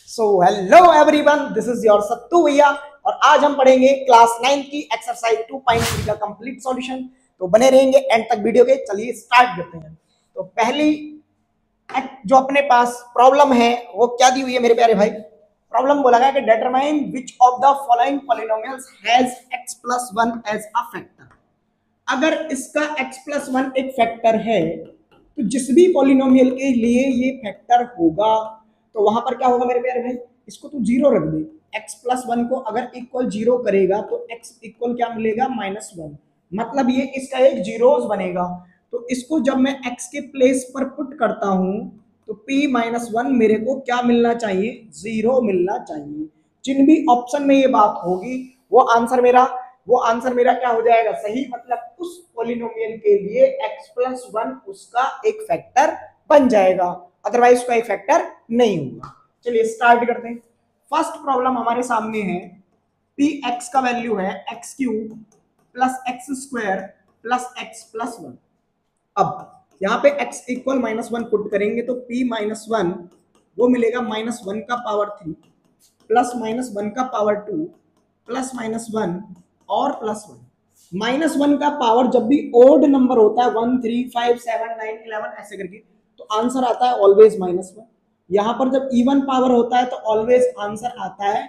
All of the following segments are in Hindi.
So hello everyone, this is your Sattu भैया और आज हम पढ़ेंगे क्लास 9 की एक्सरसाइज 2.3 का कंप्लीट सॉल्यूशन। तो बने रहेंगे एंड तक वीडियो के। चलिए स्टार्ट करते हैं। तो पहली जो अपने पास प्रॉब्लम है वो क्या दी हुई है मेरे प्यारे भाई? प्रॉब्लम बोला गया कि determine which of the following polynomials has x plus 1 as a factor. अगर इसका x प्लस 1 एक फैक्टर है तो जिस भी पॉलिनोमियल के लिए ये फैक्टर होगा तो वहां पर क्या होगा मेरे प्यारे भाई? इसको तू जीरो रख दे। x प्लस 1 को अगर इक्वल जीरो करेगा तो x इक्वल क्या मिलेगा? -1। मतलब ये इसका एक जीरोस बनेगा। तो इसको जब मैं x के प्लेस पर पुट करता हूं तो p-1 मेरे को क्या मिलना चाहिए? जीरो मिलना चाहिए। जिन भी ऑप्शन में ये बात होगी वो आंसर मेरा क्या हो जाएगा? सही। मतलब उस पॉलिनोमियल के लिए x प्लस 1 उसका एक फैक्टर बन जाएगा, अदरवाइज उसका एक फैक्टर नहीं होगा। चलिए स्टार्ट करते हैं। फर्स्ट प्रॉब्लम हमारे सामने है, पी एक्स का वैल्यू है x cube plus x square plus x plus 1। अब यहाँ पे x इक्वल -1 पुट करेंगे तो p-1 वो मिलेगा -1 का पावर 3 प्लस -1 का पावर 2 प्लस -1 और प्लस 1। -1 का पावर जब भी ओड नंबर होता है 1 3 5 7 9 11 ऐसे करके तो आंसर आता है ऑलवेज -1। यहाँ पर जब इवन पावर होता है तो ऑलवेज आंसर आता है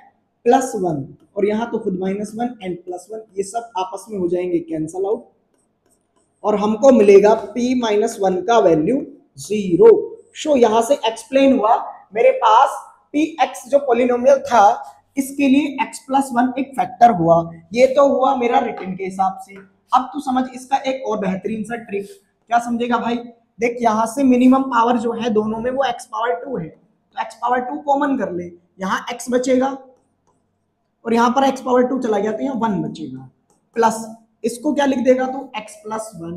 +1 और यहाँ तो खुद -1 एंड +1, ये सब आपस में हो जाएंगे कैंसल आउट और हमको मिलेगा p-1 का वैल्यू 0। शो यहां से एक्सप्लेन हुआ मेरे पास px जो पॉलिनोमियल था इसके लिए x प्लस 1 एक फैक्टर हुआ। ये तो हुआ मेरा रिटर्न के हिसाब से। अब तू समझ इसका एक और बेहतरीन सा ट्रिक। क्या समझेगा भाई? देख यहां से मिनिमम पावर जो है दोनों में वो x पावर 2 है तो x पावर 2 कॉमन कर ले, यहाँ x बचेगा और यहाँ पर x पावर 2 चला गया तो यहाँ 1 बचेगा प्लस इसको क्या लिख देगा तो x प्लस 1।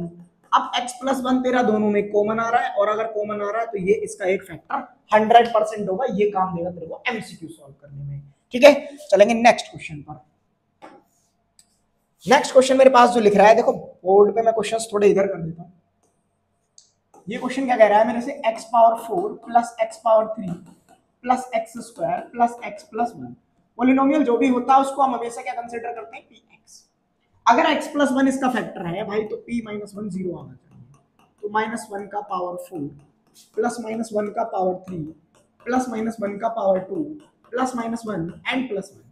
अब x प्लस 1 तेरा दोनों में कॉमन आ रहा है और अगर कॉमन आ रहा है तो ये इसका एक फैक्टर 100% होगा। ये काम देगा तेरे को एमसीक्यू सॉल्व करने में। ठीक है, चलेंगे नेक्स्ट क्वेश्चन पर। नेक्स्ट क्वेश्चन मेरे पास जो लिख रहा है, देखो बोर्ड पे मैं क्वेश्चंस थोड़े इधर कर देता हूं। ये क्वेश्चन क्या कह रहा है मेरे से? x power 4 plus x power 3 plus x square plus x plus 1। Polynomial जो भी होता है उसको हम हमेशा क्या कंसीडर करते हैं? px। अगर x प्लस 1 इसका फैक्टर है भाई तो p-1 जीरो आना चाहिए। तो -1 का पावर 4 प्लस -1 का पावर 3 प्लस -1 का पावर 2 प्लस -1 एंड प्लस 1।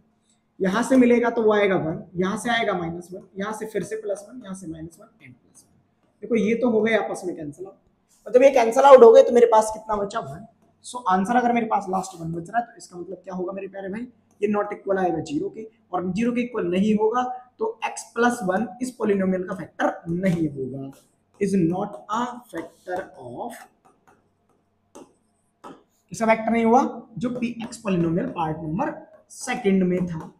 यहां से मिलेगा तो वो आएगा 1, यहां से आएगा -1, यहां से फिर से +1, यहां से -1 एंड प्लस 1। देखो ये तो हो गए आपस में कैंसिल आउट और जब ये कैंसिल आउट हो गए तो मेरे पास कितना बचा? 1। सो आंसर अगर मेरे पास लास्ट 1 बच रहा है तो इसका मतलब क्या होगा मेरे प्यारे भाई? ये नॉट इक्वल आएगा 0 के और 0 के इक्वल नहीं होगा तो x प्लस 1 इस पॉलिनोमियल का फैक्टर नहीं होगा। Is not a factor of, इसका फैक्टर नहीं हुआ जो px polynomial part number second में था।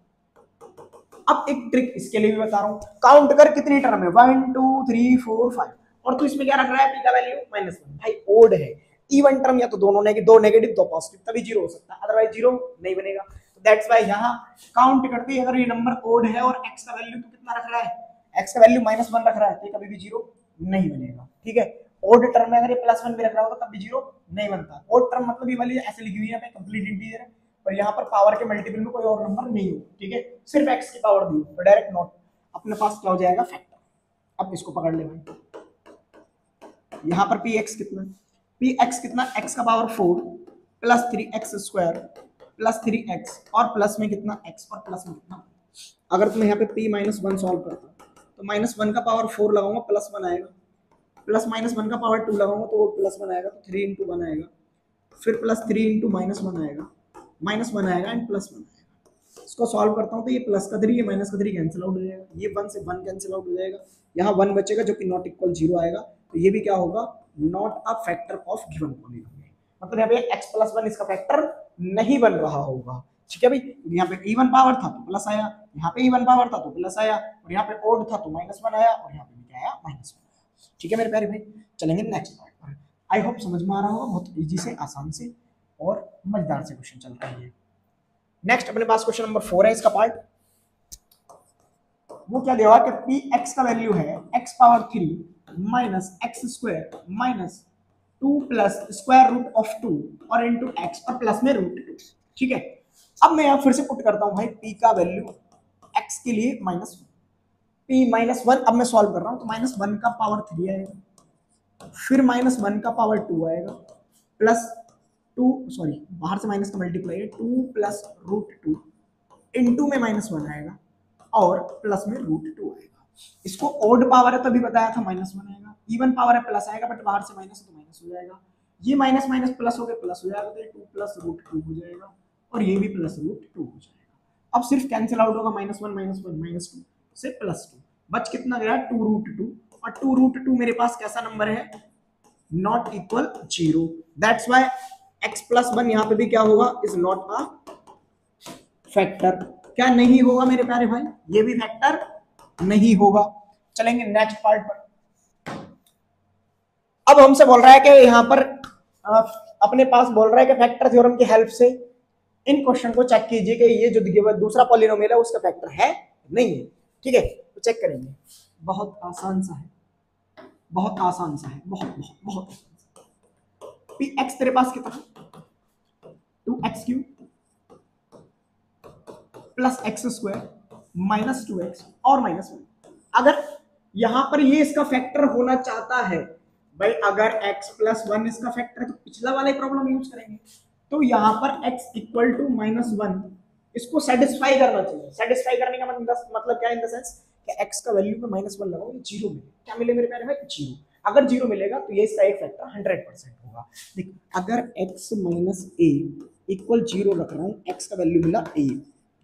अब एक ट्रिक इसके लिए भी बता रहा हूं। काउंट कर कितनी टर्म है? 1 2 3 4 5 और तू इसमें क्या रख रहा है? p का वैल्यू -1। भाई ओड है, इवन टर्म या तो दोनों दो नेगेटिव दो पॉजिटिव तभी जीरो हो सकता है, अदरवाइज जीरो नहीं बनेगा। तो दैट्स व्हाई यहां काउंट करते हैं, अगर ये नंबर ओड है और x का वैल्यू तो कितना रख रहा है? x का वैल्यू -1 रख रहा है तो कभी भी जीरो नहीं बनेगा। ठीक है, ओड टर्म में अगर ये +1 भी रख रहा होगा तो कभी जीरो नहीं बनता। ओड टर्म मतलब ये वाली ऐसे लिखी हुई है पे कंप्लीट इंटीजर है और यहाँ पर पावर के मल्टीपल में कोई और नंबर नहीं हो। ठीक है, सिर्फ x की पावर दी तो डायरेक्ट नॉट, अपने पास क्या हो जाएगा? फैक्टर। अब इसको पकड़ ले भाई, यहाँ पर px कितना? px कितना? x का power 4 plus 3x square plus 3x और प्लस में कितना? x और प्लस में कितना? अगर तुम यहाँ पे p-1 सॉल्व करता तो -1 का पावर 4 लगाऊंगा +1 आएगा, प्लस -1 का पावर 2 लगाऊंगा तो वो +1 आएगा तो 3 × 1 आएगा, फिर प्लस 3 × -1 आएगा, -1 आएगा एंड +1 आएगा। इसको सॉल्व करता हूँ तो ये प्लस का 3 ये माइनस का 3 कैंसिल आउट हो जाएगा, ये 1 से 1 कैंसिल आउट हो जाएगा, यहाँ 1 बचेगा जो कि नॉट इक्वल 0 आएगा तो ये भी क्या होगा? Not a factor of given polynomial. मतलब यहाँ पे x प्लस 1 इसका फैक्टर नहीं बन रहा होगा। ठीक है भाई, यहाँ पे इवन पावर था तो प्लस आया, यहाँ पे इवन पावर था तो प्लस आया और यहाँ पे ओड था तो -1 आया और यहाँ पे भी क्या आया? -1। ठीक है मेरे प्यारे भाई, चलेंगे नेक्स्ट पार्ट पर। आई होप समझ में आ रहा होगा, बहुत इजी से, आसान से और मजेदार से क्वेश्चन चल रहा है। नेक्स्ट अपने पास क्वेश्चन नंबर 4 है इसका पार्ट। वो क्या दिया कि px का वैल्यू है x power 3 minus X square minus 2 plus square root of 2 और इनटू x और प्लस में रूट 2। ठीक है। अब मैं यहाँ फिर से पुट करता हूँ भाई p का वैल्यू x के लिए -1, p -1। अब मैं सॉल्व कर रहा हूँ तो -1 का पावर 3 आएगा, फिर -1 का पावर 2 आएगा, प्लस 2 सॉरी बाहर से माइनस का मल्टीप्लाई है, 2 प्लस √2 इनटू में -1 आएगा और प्लस में √2 आएगा। इसको ओड पावर है तभी बताया था -1 आएगा, इवन पावर है प्लस आएगा, बट बाहर से माइनस तो माइनस हो जाएगा, ये माइनस माइनस प्लस हो गया, प्लस हो जाएगा, तो 2 प्लस √2 हो जाएगा और ये भी प्लस √2 हो जाएगा। अब सिर्फ कैंसिल आउट होगा, -1 -2 से +2 बच कितना गया 2√2, और 2√2 मेरे पास कैसा नंबर है, not equal 0। That's why x+1 यहाँ पे भी क्या होगा, इज नॉट अ फैक्टर। क्या नहीं होगा मेरे प्यारे भाई, ये भी फैक्टर नहीं होगा। चलेंगे नेक्स्ट पार्ट पर। अब हमसे बोल रहा है कि यहाँ पर अपने पास बोल रहा है कि फैक्टर थ्योरम की हेल्प से इन क्वेश्चन को चेक कीजिए कि ये जो दूसरा पॉलिनोमियल है उसका फैक्टर है नहीं है। ठीक है, तो चेक करेंगे। बहुत आसान सा है, बहुत आसान सा है, बहुत बहुत बहुत पी एक्स तेरे पास कितना, 2x³ plus x² minus 2x और -1। अगर यहां पर ये इसका फैक्टर होना चाहता है भाई, अगर x+1 इसका फैक्टर है तो पिछला वाला प्रॉब्लम यूज करेंगे। तो यहां पर x इक्वल टू -1 इसको सेटिस्फाई करना चाहिए। सेटिस्फाई करने का मतलब क्या है, इन द सेंस कि x का वैल्यू में -1 लगाओ, ये 0 मिले। क्या मिले मेरे प्यारे भाई, 0। अगर 0 मिलेगा तो ये इसका एक फैक्टर 100% होगा। देख, अगर x - a इक्वल 0 रख रहा हूं, x का वैल्यू मिला a,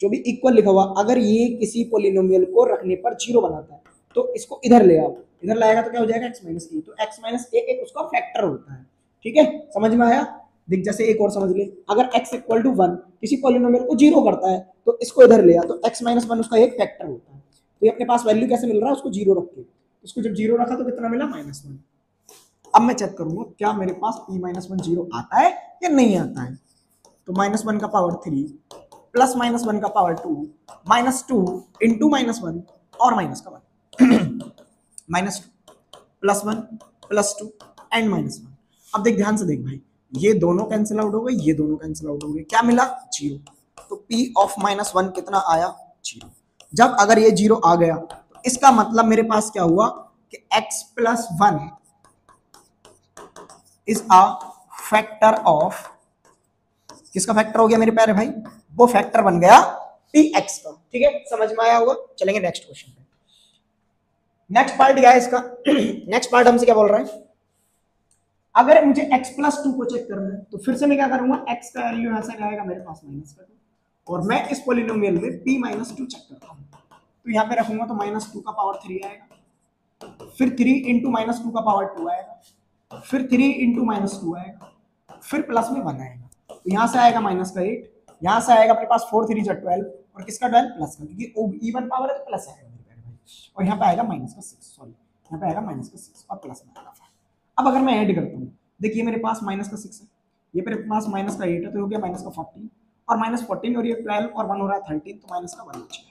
जो भी इक्वल लिखा हुआ, अगर ये किसी पॉलिनोमियल को रखने पर 0 बनाता है तो इसको इधर ले आओ, इधर लाएगा तो क्या हो जाएगा, x - a। तो x - a एक उसका फैक्टर होता है। ठीक है, समझ में आया। देख, जैसे एक और समझ ले, अगर x इक्वल टू 1 किसी पॉलिनोमियल को 0 करता है तो इसको इधर ले आ, तो x - 1 उसका एक फैक्टर होता है। तो ये अपने पास वैल्यू कैसे मिल रहा है, उसको 0 रख के, उसको जब 0 रखा तो कितना मिला, -1। अब मैं चेक करूंगा क्या मेरे पास p - 1 0 आता है या नहीं आता है। तो -1 का पावर 3 प्लस -1 का पावर 2 -2 इंटू -1 और माइनस का 1 -2 +1 +2 एंड -1। अब देख, ध्यान से देख भाई, ये दोनों कैंसिल आउट हो गए, ये दोनों कैंसिल आउट हो गए, क्या मिला, 0। तो p ऑफ -1 कितना आया, 0। जब अगर ये 0 आ गया तो इसका मतलब मेरे पास क्या हुआ कि x+1 is a factor of, किसका फैक्टर हो गया मेरे प्यारे भाई, वो फैक्टर बन गया px का। ठीक है, समझ में आया होगा। चलेंगे नेक्स्ट क्वेश्चन पे। नेक्स्ट पार्ट क्या है इसका नेक्स्ट पार्ट हमसे क्या बोल रहा है, अगर मुझे x+2 को चेक करना है तो फिर से मैं क्या करूंगा, x का वैल्यू यहां से आएगा मेरे पास -2 और मैं इस पॉलिनोमियल में p - 2 चेक करता हूं। तो यहां पे रखूंगा तो -2 का पावर 3 आएगा, फिर 3 इंटू -2 का पावर 2 आएगा, फिर 3 इंटू -2 आएगा, फिर प्लस में 1 आएगा। तो यहां से आएगा -8, यहां से आएगा अपने पास 4 3 12 और किसका 12 प्लस का, क्योंकि इवन पावर है तो प्लस आएगा मेरे प्यारे भाई। और यहाँ पे आएगा -6, सॉरी यहाँ पे आएगा -6 और प्लस में आएगा 5। अब अगर मैं ऐड करता हूँ, देखिए मेरे पास -6 है, ये मेरे पास -8 है, तो हो गया -14 और -14 और ये 12 और 1 हो रहा है 13, तो -1 बचा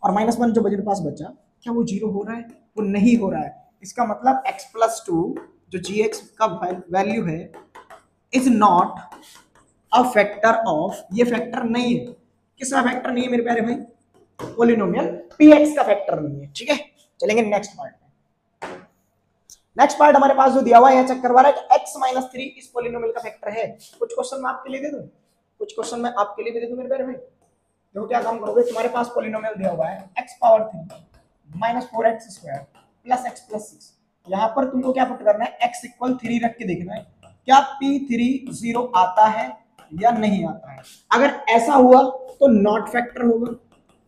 और -1 जो मेरे पास बचा, क्या वो 0 हो रहा है, वो नहीं हो रहा है। इसका मतलब x+2 जो gx का वैल्यू है is not a factor of, ये फैक्टर नहीं है। किसका फैक्टर नहीं है मेरे प्यारे भाई, पॉलिनोमियल px का फैक्टर नहीं है। ठीक है, चलेंगे नेक्स्ट पार्ट में। नेक्स्ट पार्ट हमारे पास जो दिया हुआ है चेक करवा रहा है कि x - 3 इस पॉलिनोमियल का फैक्टर है। कुछ क्वेश्चन मैं आपके लिए दे दूं, कुछ क्वेश्चन मैं आपके लिए भी दे दूं मेरे प्यारे भाई। देखो क्या काम करोगे, तुम्हारे पास पॉलिनोमियल दिया हुआ है x⁻³ -4x² प्लस x+6। यहाँ पर तुमको क्या पुट करना है, x इक्वल 3 रख के देखना है क्या p3 0 आता है या नहीं आता है। अगर ऐसा हुआ तो नॉट फैक्टर होगा,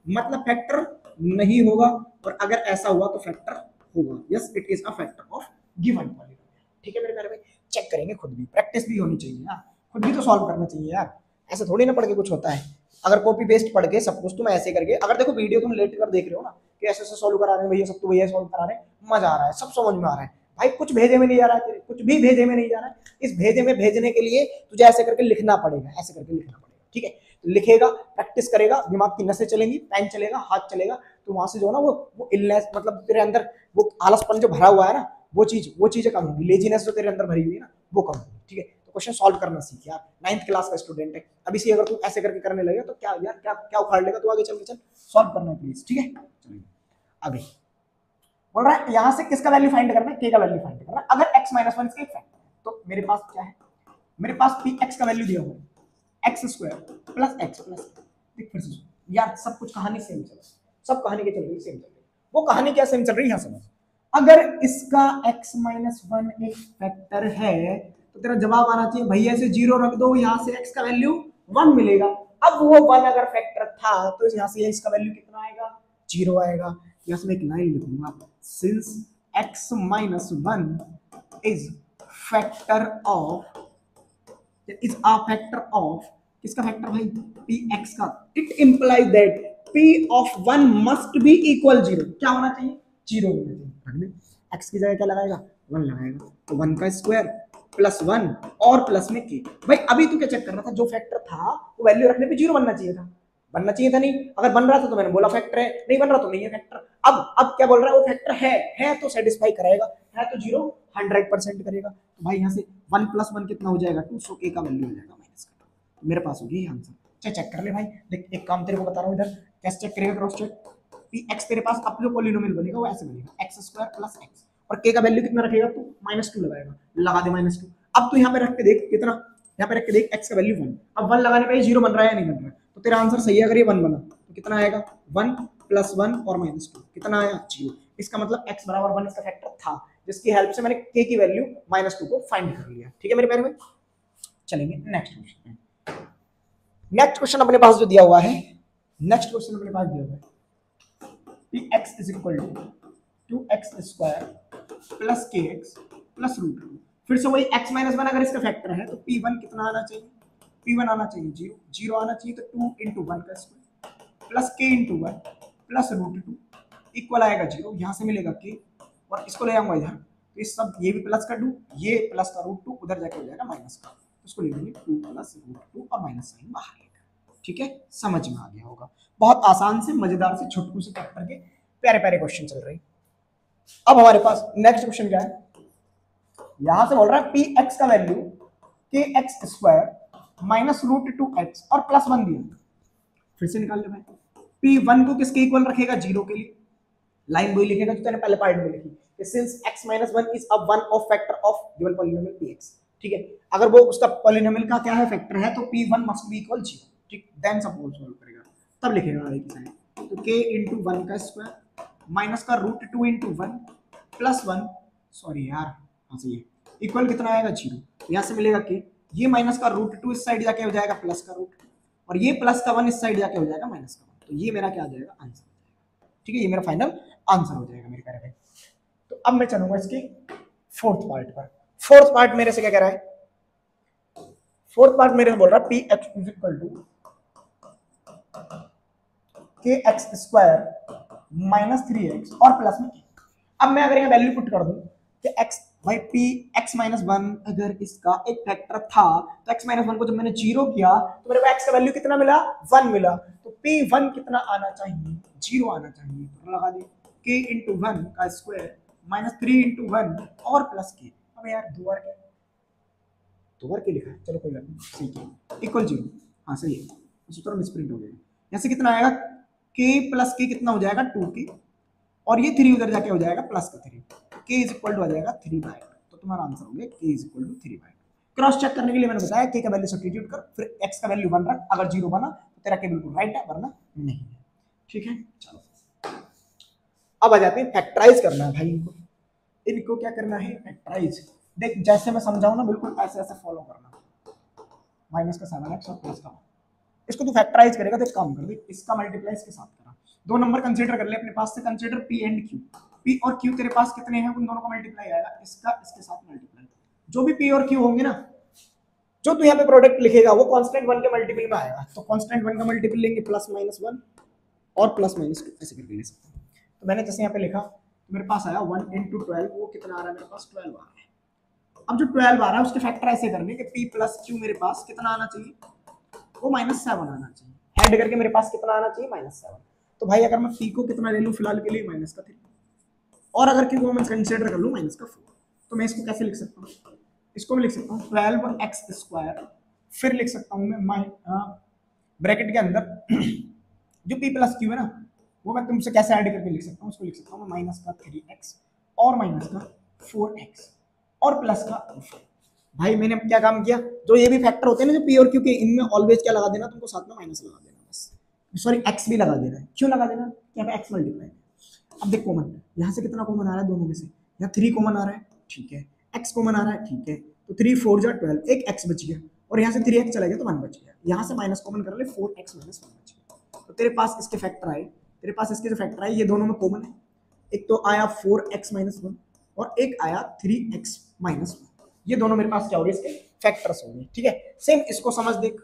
मतलब फैक्टर नहीं होगा, और अगर ऐसा हुआ तो फैक्टर होगा। Yes, it is a factor of given polynomial. ठीक है मेरे प्यारे भाई, चेक करेंगे, खुद भी प्रैक्टिस भी होनी चाहिए यार, खुद भी तो सॉल्व करना चाहिए यार, ऐसे थोड़ी ना पढ़ के कुछ होता है। अगर कॉपी पेस्ट पढ़ के सब कुछ तुम ऐसे करके, अगर देखो वीडियो तुम लेट कर देख रहे हो ना कि ऐसे ऐसे सॉल्व करा रहे हैं भैया, सब तो भैया सॉल्व करा रहे हैं, मजा आ रहा है, सब समझ में आ रहा है भाई, कुछ भेजे में नहीं जा रहा है तेरे, कुछ भी भेजे में नहीं जा रहा है। इस भेजे में भेजने के लिए तुझे ऐसे करके लिखना पड़ेगा, ऐसे करके लिखना पड़ेगा। ठीक है, तो लिखेगा, प्रैक्टिस करेगा, दिमाग की नसें चलेंगी, पैन चलेगा, हाथ चलेगा, तो वहां से जो है ना वो इलनेस, मतलब तेरे अंदर वो आलसपन जो भरा हुआ है ना, वो चीजें कम होंगी, लेजीनेस जो तेरे अंदर भरी हुई है ना वो कम होगी। ठीक है, तो क्वेश्चन सॉल्व करना सीख यार, 9th क्लास का स्टूडेंट है। अब इसी अगर तू ऐसे करके करने लगे तो क्या यार, क्या क्या उखाड़ लेगा तू आगे चल के। चल सॉल्व करना प्लीज, ठीक है। चलिए आगे बोल रहा है यहां से किसका वैल्यू फाइंड करना है, k का वैल्यू फाइंड करना है। अगर x - 1 इसका एक फैक्टर है तो मेरे पास क्या है, मेरे पास px का वैल्यू दिया हुआ है x² प्लस x प्लस, देख फिर से यार सब कुछ कहानी सेम चल रही है, सब कहानी के चल रही है सेम चल रही है। वो कहानी क्या सेम चल रही है यहां समझ। अगर इसका x - 1 एक फैक्टर है तो तेरा जवाब आना चाहिए भैया से 0 रख दो, यहां से x का वैल्यू 1 मिलेगा। अब वो 1 अगर फैक्टर था तो यहां से इसका वैल्यू कितना आएगा, 0 आएगा। यहां से मैं एक लाइन लिखूंगा, since x - 1 is factor of, is a factor of, किसका फैक्टर भाई, px का, it implies that p of 1 must be equal 0, क्या होना चाहिए, 0 होना चाहिए। रख दे, x की जगह क्या लगाएगा, 1 लगाएगा, तो 1 का स्क्वायर प्लस 1 और प्लस में k। भाई अभी तू क्या चेक कर रहा था, जो फैक्टर था वो वैल्यू रखने पे 0 बनना चाहिए था, बनना चाहिए था नहीं। अगर बन रहा था तो मैंने बोला फैक्टर है, नहीं बन रहा तो नहीं है फैक्टर। अब क्या बोल रहा है, वो फैक्टर है तो सेटिस्फाई कराएगा, है तो 0 100% करेगा। तो भाई यहाँ से 1 + 1 कितना हो जाएगा 2, सो k का वैल्यू हो जाएगा माइनस का। तो मेरे पास हो गया ये आंसर। चेक कर ले भाई, देख एक काम तेरे को बता रहा हूँ इधर कैसे चेक करेगा, क्रॉस चेक। px तेरे पास अब जो पॉलिनोमियल बनेगा वो ऐसे बनेगा x² प्लस x, और k का वैल्यू कितना रखेगा तू, -2 लगाएगा, लगा दे -2। अब तू यहाँ पे रख के देख कितना, यहाँ पे रख के देख x का वैल्यू 1, अब 1 लगाने पे 0 बन रहा है या नहीं बन रहा है, तो तेरा आंसर सही है। अगर ये 1 बना तो कितना आएगा, 1 + 1 और -2 कितना आया, 0। इसका मतलब x बराबर 1 इसका फैक्टर था, जिसकी हेल्प से मैंने k की वैल्यू -2 को फाइंड कर लिया। ठीक है मेरे प्यारे में, चलेंगे नेक्स्ट क्वेश्चन। नेक्स्ट क्वेश्चन अपने पास जो दिया हुआ है, नेक्स्ट क्वेश्चन अपने पास दिया हुआ है px = 2x² plus kx plus √2। फिर से वही x - 1 अगर इसका फैक्टर है तो p1 कितना आना चाहिए, p1 आना चाहिए 0, 0 आना चाहिए, तो 2 × 1 का square plus k × 1 plus √2 equal आएगा 0। यहाँ से मिलेगा k और इसको ले आऊंगा इधर, तो इस सब ये भी प्लस कर दूं, ये प्लस का √2 उधर जाके हो जाएगा माइनस का, उसको लिख देंगे 2 + √2 और माइनस साइन बाहर लेकर। ठीक है, समझ में आ गया होगा। बहुत आसान से, मजेदार से, छुटकू से चैप्टर के प्यारे प्यारे क्वेश्चन चल रहे हैं। अब हमारे पास नेक्स्ट क्वेश्चन क्या है, यहां से बोल रहा है px का वैल्यू kx² माइनस √2x और प्लस 1 दिया। फिर से निकाल ले भाई, p1 को किसके इक्वल रखेगा, 0 के लिए। लाइन वही लिखेगा जो तूने पहले पार्ट में लिखी, since x - 1 is a one of factor of given polynomial px। ठीक है, अगर वो उसका पॉलिनोमियल का क्या है, फैक्टर है, तो p1 मस्ट बी इक्वल 0। ठीक, देन सपोज सॉल्व करेगा, तब लिखेगा आगे की साइड, तो k × 1 का स्क्वायर माइनस का √2 × 1 प्लस 1, सॉरी यार हाँ सही है, इक्वल कितना आएगा 0। यहाँ से मिलेगा k, ये माइनस का √2 इस साइड जाके हो जाएगा प्लस का √2, और ये प्लस का 1 इस साइड जाके हो जाएगा माइनस का 1, तो ये मेरा क्या आ जाएगा, आंसर। ठीक है, ये मेरा फाइनल आंसर हो जाएगा मेरे प्यारे भाई। तो अब मैं चलूंगा इसके फोर्थ पार्ट पर। फोर्थ पार्ट मेरे से क्या कह रहा है, फोर्थ पार्ट मेरे से बोल रहा है px = kx² माइनस 3x और प्लस में k। अब मैं अगर यहाँ वैल्यू पुट कर दूं कि x भाई px - 1 अगर इसका एक फैक्टर था तो x - 1 को जब मैंने 0 किया तो मेरे को x का वैल्यू कितना मिला, 1 मिला, तो p1 कितना आना चाहिए, 0 आना चाहिए। तो लगा दे k × 1 का स्क्वायर माइनस 3 × 1 और प्लस k। अब यार दो बार के लिखा है, चलो कोई बात नहीं, ठीक है, इक्वल 0, हाँ सही है, उसी तरह मिसप्रिंट हो गया। यहाँ से कितना आएगा, k प्लस k कितना हो जाएगा 2k, और ये 3 उधर जाके हो जाएगा प्लस का 3, k = आ जाएगा 3/2। तो तुम्हारा आंसर हो गया k = 3/2। क्रॉस चेक करने के लिए मैंने बताया k का वैल्यू सब्स्टिट्यूट कर, फिर x का वैल्यू 1 रख, अगर 0 बना तो तेरा k बिल्कुल राइट है, वरना नहीं है। ठीक है, चलो अब आ जाते हैं फैक्टराइज करना है भाई, इनको क्या करना है, फैक्टराइज। देख जैसे मैं समझाऊं ना, बिल्कुल ऐसे ऐसे फॉलो करना। माइनस का 7x और प्लस का, इसको तू फैक्टराइज करेगा तो एक काम कर दे, इसका मल्टीप्लाई इसके साथ करा, दो नंबर कंसीडर कर ले अपने पास से, consider p and q। p और q तेरे पास कितने हैं, उन दोनों का मल्टीप्लाई आएगा, इसका इसके साथ मल्टीप्लाई। जो भी p और q होंगे ना, जो तू यहाँ पे प्रोडक्ट लिखेगा वो कांस्टेंट 1 के मल्टीपल में आएगा, तो कांस्टेंट 1 का मल्टीपल लेंगे +-1 और +-2 ऐसे करके ले सकते हैं। तो मैंने जैसे यहाँ पे लिखा तो मेरे पास आया 1 × 12, वो कितना आ रहा है मेरे पास, 12 आ रहा है। अब जो 12 आ रहा है उसके फैक्टर ऐसे करने कि p + q मेरे पास कितना आना चाहिए, वो -7 आना चाहिए, ऐड करके मेरे पास कितना आना चाहिए, -7। तो भाई अगर मैं p को कितना ले लूं फिलहाल के लिए, -3, और अगर q को मैं कंसीडर कर लूं -4, तो मैं इसको कैसे लिख सकता हूं, इसको मैं लिख सकता हूँ 12x², फिर लिख सकता हूँ मैं ब्रैकेट के अंदर जो p प्लस क्यू है ना, वो मैं तुमसे कैसे ऐड करके लिख सकता हूँ, उसको लिख सकता हूँ मैं माइनस का 3x और माइनस का 4x और प्लस का 4। भाई मैंने क्या काम किया, जो ये भी फैक्टर होते हैं ना जो p और q के, इनमें ऑलवेज क्या लगा देना तुमको, साथ में माइनस लगा देना, बस सॉरी x भी लगा देना है। क्यों लगा देना, यहाँ पे x मल्टीप्लाई। अब देख कॉमन, यहाँ से कितना कॉमन आ रहा है दोनों में से, यहाँ 3 कॉमन आ रहा है, ठीक है, x कॉमन आ रहा है, ठीक है, तो 3 4 जा 12, एक x बच गया, और यहाँ से 3x चला गया तो 1 बच गया, यहाँ से माइनस कॉमन कर ले 4x माइनस 1 बच गया। तो तेरे पास इसके फैक्टर आए, तेरे पास इसके जो फैक्टर आए ये दोनों में कॉमन है, एक तो आया 4x माइनस 1 और एक आया 3x माइनस 1, ये दोनों मेरे पास क्या हो गए, इसके फैक्टर्स हो गए, ठीक है। सेम इसको समझ देख,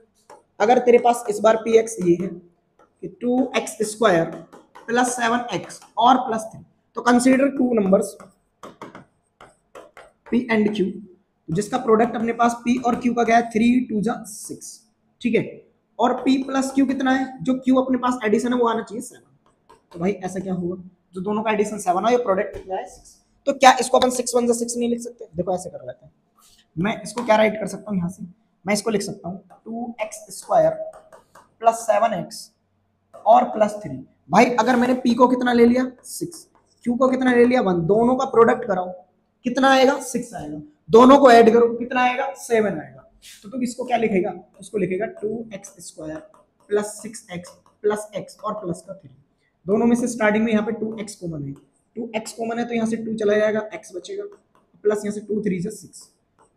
अगर तेरे पास इस बार px ये है कि 2x² प्लस 7x और प्लस 3, तो consider two numbers p and q, जिसका प्रोडक्ट अपने पास p और q का गया है 3 2 जा 6, ठीक है, और p प्लस q कितना है, जो q अपने पास एडिशन है वो आना चाहिए 7, तो भाई ऐसा क्या होगा, जो दोनों का एडिशन 7 है, ये प्रोडक्ट कितना है 6, तो क्या इसको अपन 6 1 जा 6 नहीं लिख सकते, देखो ऐसे कर लेते हैं, मैं इसको क्या राइट कर सकता हूँ, यहाँ से मैं इसको लिख सकता हूँ 2x² प्लस 7x और प्लस 3। भाई अगर मैंने p को कितना ले लिया 6, q को कितना ले लिया 1, दोनों का प्रोडक्ट कराओ कितना आएगा 6 आएगा, दोनों को ऐड करो कितना आएगा 7 आएगा, तो तुम इसको क्या लिखेगा, उसको लिखेगा 2x² plus 6x plus x और प्लस का 3, दोनों में से स्टार्टिंग में यहाँ पे 2x कॉमन है, 2x कॉमन है तो यहाँ से 2 चला जाएगा, x बचेगा, प्लस यहाँ से 2 3 से 6,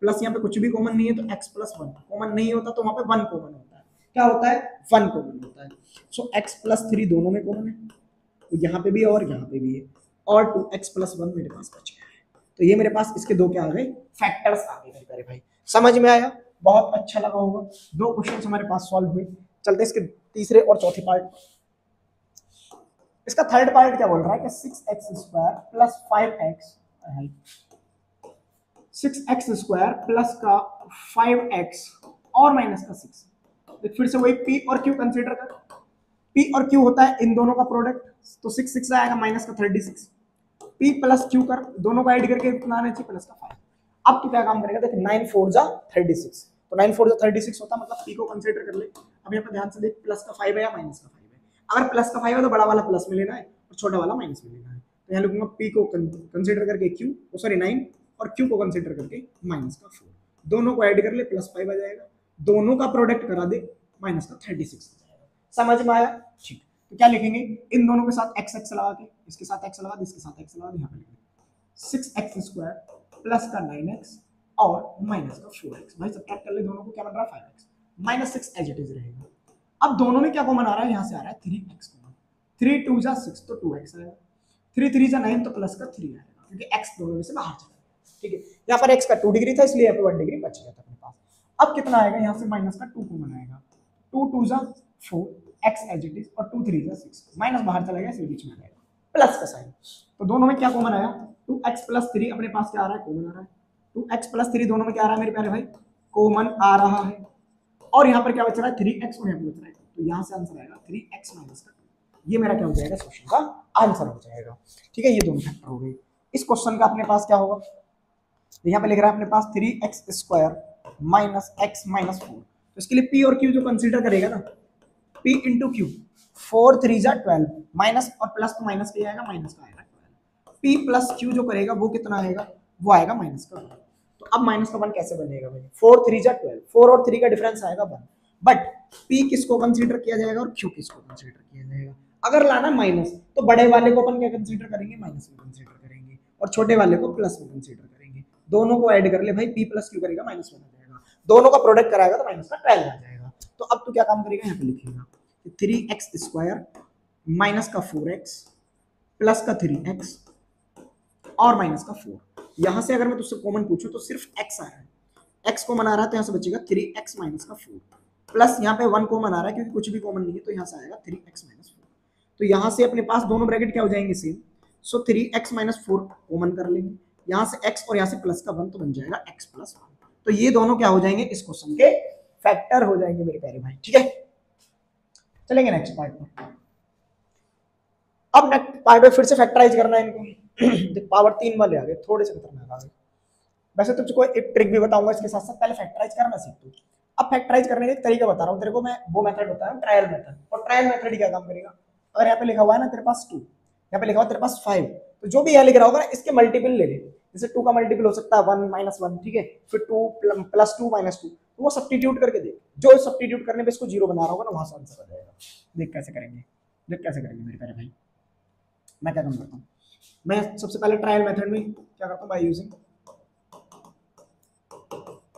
प्लस यहाँ पे कुछ भी कॉमन नहीं है तो x प्लस 1 कॉमन नहीं होता तो वहाँ पे 1 कॉमन होता है, क्या होता है 1 कॉमन होता है, सो x प्लस 3 दोनों में कॉमन है, तो यहाँ पे भी और यहाँ पे भी है, और 2x प्लस 1 मेरे पास बच गया है, तो ये मेरे पास इसके दो क्या आ गए, फैक्टर्स आ गए मेरे प्यारे भाई, समझ में आया, बहुत अच्छा लगा होगा, 2 क्वेश्चन हमारे पास सॉल्व हुए। चलते इसके तीसरे और चौथे पार्ट, इसका थर्ड पार्ट क्या बोल रहा है कि 6x² plus 5x, 6x² plus का 5x और माइनस का 6, फिर से वही p और q कंसीडर कर, p और q होता है इन दोनों का प्रोडक्ट, तो 6 6 आएगा माइनस का 36, p प्लस q कर, दोनों को ऐड करके कितना आना चाहिए प्लस का 5। अब तू क्या काम करेगा, देख 9 4 जा 36, तो 9 4 जा 36 होता, मतलब p को कंसीडर कर ले, अब यहाँ पे ध्यान से देख प्लस का 5 है या माइनस का 5 है, अगर प्लस का 5 है तो बड़ा वाला प्लस में लेना है और छोटा वाला माइनस में लेना है, तो यहाँ लिखूंगा p को कंसीडर करके q, सॉरी 9, और q को कंसीडर करके माइनस का 4, दोनों को ऐड कर ले प्लस 5 आ जाएगा, दोनों का प्रोडक्ट करा दे माइनस का 36 आ जाएगा, समझ में आया, ठीक, तो क्या लिखेंगे, इन दोनों के साथ x x लगा के, इसके साथ x लगा दे, इसके साथ x लगा दे, यहाँ पे लिख 6x² प्लस का 9x और माइनस का 4x, भाई सब्ट्रैक्ट कर ले दोनों को, क्या बन रहा है 5x minus 6 as it is रहेगा। अब दोनों में क्या कॉमन आ रहा है, यहाँ से आ रहा है 3x कॉमन, 3 2 जा 6 तो 2x आएगा, 3 3 जा 9 तो प्लस का 3 आएगा, क्योंकि x दोनों में से बाहर चला गया, ठीक है, यहाँ पर x का 2 डिग्री था इसलिए यहाँ पे 1 डिग्री बच गया था अपने पास। अब कितना आएगा, यहाँ से माइनस का 2 कॉमन आएगा, 2 2 जा 4 x एज इट इज और 2 3 जा 6, माइनस बाहर चला गया इसलिए बीच में आ जाएगा प्लस का साइन, तो दोनों में क्या कॉमन आया 2x प्लस 3 अपने पास क्या आ रहा है, कॉमन आ रहा है, 2x प्लस 3 दोनों में क्या आ रहा है मेरे प्यारे भाई, कॉमन आ रहा है, और यहाँ पर क्या बच रहा है 3x और यहाँ पे बच रहा है, तो यहाँ से आंसर आएगा 3x माइनस का 2, ये मेरा क्या हो जाएगा क्वेश्चन का आंसर हो जाएगा, ठीक है, ये दोनों फैक्टर हो गए। इस क्वेश्चन का अपने पास क्या होगा, यहाँ पे लिख रहा है अपने पास 3x² माइनस x माइनस 4, तो इसके लिए p और q जो कंसीडर करेगा ना, p इंटू क्यू, 4 3 जा 12, माइनस और प्लस तो माइनस का आएगा, माइनस का आएगा 12, p प्लस q जो करेगा वो कितना आएगा, वो आएगा माइनस का 1, तो अब माइनस का 1 कैसे बनेगा भाई, 4 3 जा 12, 4 और 3 का डिफरेंस आएगा 1, बट p किसको कंसीडर किया जाएगा और q किसको कंसीडर किया जाएगा, अगर लाना माइनस तो बड़े वाले को अपन क्या कंसीडर करेंगे, माइनस में कंसीडर करेंगे, और छोटे वाले को प्लस में कंसीडर करेंगे, दोनों को ऐड कर ले भाई, p प्लस q करेगा माइनस 1 आ जाएगा, दोनों का प्रोडक्ट कराएगा तो माइनस का 12 आ जाएगा, तो अब तू क्या काम करेगा, यहाँ पे लिखेगा 3x² माइनस का 4x प्लस का 3x और माइनस का 4, यहाँ से अगर मैं तुझसे कॉमन पूछूं तो सिर्फ x आ रहा है, x कॉमन आ रहा है तो यहाँ से बचेगा 3x माइनस का 4, प्लस यहाँ पे 1 कॉमन आ रहा है क्योंकि कुछ भी कॉमन नहीं है, तो यहाँ से आएगा 3x माइनस 4, तो यहाँ से अपने पास दोनों ब्रैकेट क्या हो जाएंगे सेम, सो 3x माइनस 4 कॉमन कर लेंगे, यहाँ से x और यहाँ से प्लस का 1 तो बन जाएगा x प्लस 1, तो ये दोनों क्या हो जाएंगे इस क्वेश्चन के फैक्टर हो जाएंगे मेरे प्यारे भाई, ठीक है। चलेंगे नेक्स्ट पार्ट में, अब नेक्स्ट पार्ट में फिर से फैक्टराइज करना है इनको, पावर 3 वाले आ गए, थोड़े से खतरनाक आ गए, वैसे तुझको एक ट्रिक भी बताऊंगा इसके साथ साथ, पहले फैक्टराइज करना सीख तू। अब फैक्टराइज करने का एक तरीका बता रहा हूँ तेरे को मैं, वो मेथड बता रहा हूँ ट्रायल मेथड। और ट्रायल मेथड क्या काम करेगा, अगर यहाँ पे लिखा हुआ है ना तेरे पास 2, यहाँ पे लिखा हुआ तेरे पास 5, तो जो भी यहाँ लिख रहा होगा ना इसके मल्टीपल ले ले। जैसे 2 का मल्टीपल हो सकता है 1 -1, ठीक है, फिर 2 + 2 -2, तो वो सब्स्टिट्यूट करके देख, जो सब्स्टिट्यूट करने पे इसको 0 बना रहा होगा ना वहां से आंसर आ जाएगा। देख कैसे करेंगे, देख कैसे करेंगे मेरे प्यारे भाई। मैं क्या काम करता हूँ, मैं सबसे पहले ट्रायल मेथड में क्या करता हूँ, बाय यूजिंग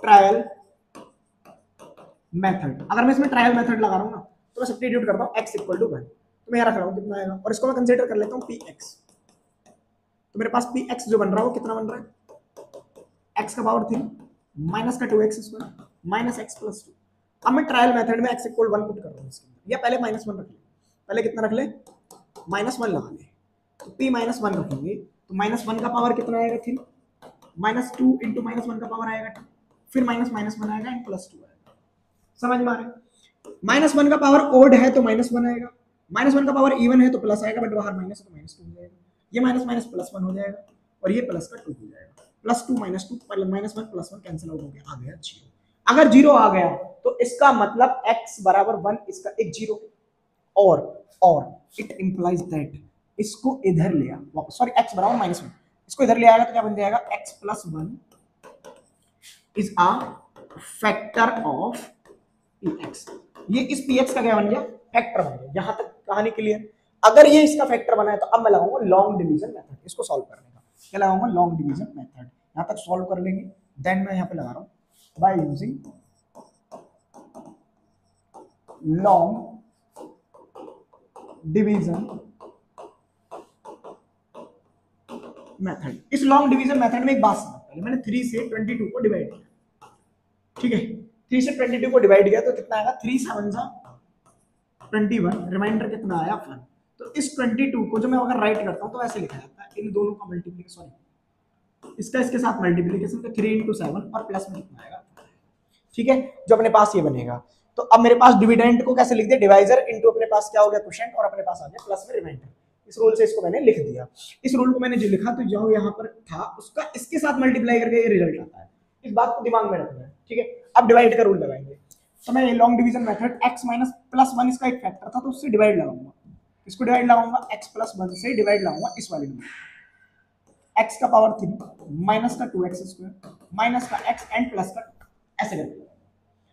ट्रायल मेथड। अगर मैं इसमें ट्रायल मेथड लगा रहा हूँ ना तो मैं सब्स्टिट्यूट करता हूँ x = 1, तो मैं यहाँ रख रहा हूँ कितना आएगा, और इसको मैं कंसीडर कर लेता हूँ px। तो मेरे पास px जो बन रहा है वो कितना बन रहा है, x का पावर 3 माइनस का 2x² माइनस x + 2। अब मैं ट्रायल मेथड में x = 1 पुट कर रहा हूँ इसके अंदर, या पहले -1 रख ले, पहले कितना रख ले, -1 लगा ले। तो p -1 रखेंगे तो -1 का पावर कितना आएगा 3, -2 × -1 का पावर आएगा 2, फिर -1 आएगा एंड +2 आएगा। समझ में आ रहा है, -1 का पावर ओड है तो -1 आएगा, -1 का पावर इवन है तो प्लस आएगा, बट बाहर माइनस है तो -2 हो जाएगा, ये माइनस +1 हो जाएगा, और ये प्लस का 2 हो जाएगा, +2 -2 -1 +1 कैंसिल आउट हो गया, आ गया 0। अगर 0 आ गया तो इसका मतलब x = 1 इसका एक 0, और इट इंप्लाइज दैट इसको इधर ले आ, सॉरी x = -1, इसको इधर ले आएगा तो क्या बन जाएगा, x + 1 is a factor of px। ये इस px का क्या बन गया, फैक्टर बन गया। यहां तक कहानी क्लियर। अगर ये इसका फैक्टर बना है तो अब मैं लगाऊंगा लॉन्ग डिवीजन मेथड इसको सॉल्व करने का। क्या लगाऊंगा, लॉन्ग डिवीजन मेथड। यहां तक सॉल्व कर लेंगे, देन मैं यहां पे लगा रहा हूं by using long division method. इस लॉन्ग डिवीजन मेथड में एक बात समझ, पहले मैंने 3 से 22 को डिवाइड किया, ठीक है, 3 से 22 को डिवाइड किया तो कितना आएगा, 3 7 21, रिमाइंडर कितना आया 1। तो इस 22 को जो मैं अगर राइट करता हूं तो ऐसे लिखा जाता है, इन दोनों का मल्टीप्लिकेशन, सॉरी इसका इसके साथ मल्टीप्लिकेशन, तो 3 × 7 और प्लस में कितना आएगा, ठीक है, जो अपने पास ये बनेगा। तो अब मेरे पास डिविडेंड को कैसे लिख दिया, डिवाइजर इनटू अपने पास क्या हो गया क्वोशिएंट, और अपने पास आ गया प्लस में रिमाइंडर। इस रूल से इसको मैंने लिख दिया। इस रूल को मैंने जो लिखा तो जो यहाँ पर था उसका इसके साथ मल्टीप्लाई करके ये रिजल्ट आता है, इस बात को दिमाग में रखना है, ठीक है। अब डिवाइड का रूल लगाएंगे, तो मैं ये लॉन्ग डिवीजन मेथड x - +1 इसका एक फैक्टर था तो उससे डिवाइड लगाऊंगा, इसको डिवाइड लगाऊंगा, x + 1 से डिवाइड लगाऊंगा इस वाले नंबर, x का पावर 3 माइनस का 2x² माइनस का x एंड प्लस का ऐसे करके।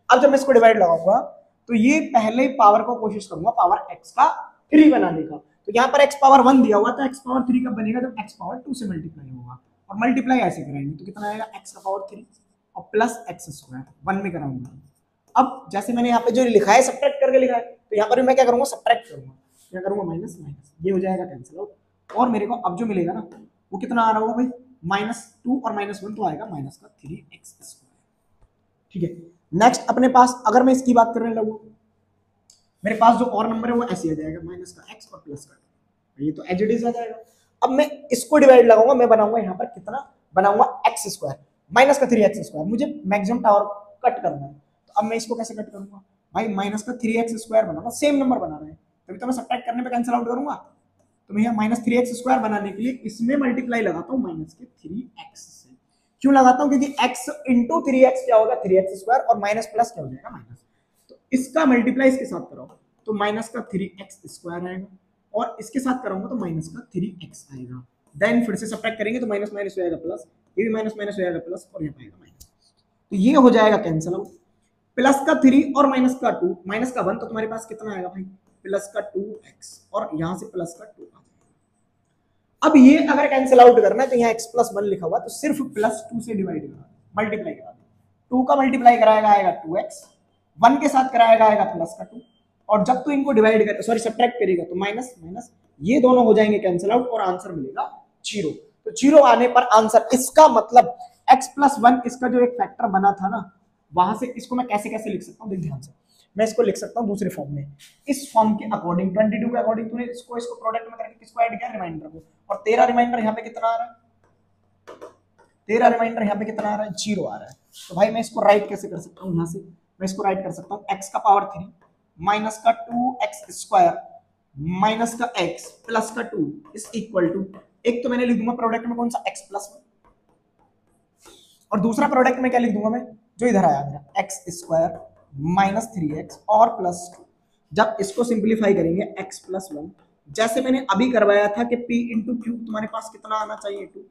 अब जब मैं इसको डिवाइड लगाऊंगा तो ये पहले पावर को कोशिश करूंगा पावर x का 3 बनाने का। तो यहाँ पर x पावर 1 दिया हुआ, तो x पावर 3 कब बनेगा, जब x पावर 2 से मल्टीप्लाई होगा, और मल्टीप्लाई ऐसे कराएंगे तो कितना आएगा, x का पावर 3 और प्लस x² 1 में कराऊंगा। अब जैसे मैंने यहाँ पे जो लिखा है सब्ट्रैक्ट करके लिखा है, तो यहाँ पर भी मैं क्या करूंगा, सब्ट्रैक्ट करूंगा, क्या करूंगा, माइनस माइनस, ये हो जाएगा कैंसिल आउट, और मेरे को अब जो मिलेगा ना वो कितना आ रहा होगा भाई, -2 और -1 तो आएगा -3x², ठीक है। नेक्स्ट अपने पास अगर मैं इसकी बात करने लगूं, मेरे पास जो और नंबर है वो ऐसे आ जाएगा, माइनस का x और प्लस का, ये तो एज इट इज आ जाएगा। अब मैं इसको डिवाइड लगाऊंगा, मैं बनाऊंगा यहाँ पर कितना बनाऊंगा, x² माइनस का 3x², मुझे मैक्सिमम टावर कट करना है, तो अब मैं इसको कैसे कट करूंगा भाई, माइनस का 3x² बनाना, सेम नंबर बना रहे हैं, तभी तो मैं सब्ट्रैक्ट करने पे कैंसिल आउट करूंगा। तो मैं यहाँ -3x² बनाने के लिए इसमें मल्टीप्लाई लगाता हूँ माइनस के 3x से। क्यों लगाता हूँ, क्योंकि x × 3x क्या होगा, 3x² और माइनस प्लस क्या हो जाएगा, माइनस, तो इसका मल्टीप्लाई इसके साथ करो तो माइनस का 3x² आएगा, और इसके साथ कराऊंगा तो माइनस का 3x आएगा। देन फिर से सब्ट्रैक्ट करेंगे तो माइनस माइनस हो जाएगा प्लस, ये भी माइनस माइनस हो जाएगा प्लस, और यहाँ आएगा माइनस, तो ये हो जाएगा कैंसिल आउट। प्लस का 3 और माइनस का 2, माइनस का 1, तो तुम्हारे पास कितना आएगा भाई, प्लस का 2x, और यहाँ से प्लस का 2 आ जाएगा। अब ये अगर कैंसिल आउट करना है तो यहाँ x + 1 लिखा हुआ, तो सिर्फ +2 से डिवाइड करा, मल्टीप्लाई करा, 2 का मल्टीप्लाई कराएगा आएगा 2x, 1 के साथ कराएगा आएगा प्लस का 2, और जब तू इनको डिवाइड कर सॉरी सब्ट्रैक्ट करेगा तो माइनस माइनस, ये दोनों हो जाएंगे कैंसिल आउट, और आंसर मिलेगा 0। तो 0 आने पर आंसर, इसका मतलब x + 1 इसका जो एक फैक्टर बना था ना, वहां से इसको मैं कैसे कैसे लिख सकता हूँ, देख ध्यान से, मैं इसको लिख सकता हूँ दूसरे फॉर्म में, इस फॉर्म के अकॉर्डिंग 22 के अकॉर्डिंग तूने इसको प्रोडक्ट में करके किसको ऐड किया, रिमाइंडर को, और तेरा रिमाइंडर यहाँ पे कितना आ रहा है, तेरा रिमाइंडर यहाँ पे कितना आ रहा है, 0 आ रहा है। तो भाई मैं इसको राइट कैसे कर सकता हूँ, यहाँ से मैं इसको राइट कर सकता हूँ, x का पावर 3 माइनस का 2x² माइनस का x प्लस का 2 इज इक्वल टू, एक तो मैंने लिख दूंगा प्रोडक्ट में कौन सा, x + 1, और दूसरा प्रोडक्ट में क्या लिख दूंगा मैं, जो इधर आया मेरा एक्स स्क्वायर माइनस 3x और प्लस 2। जब इसको सिंप्लीफाई करेंगे x प्लस 1, जैसे मैंने अभी करवाया था कि p इंटू क्यू तुम्हारे पास कितना आना चाहिए 2,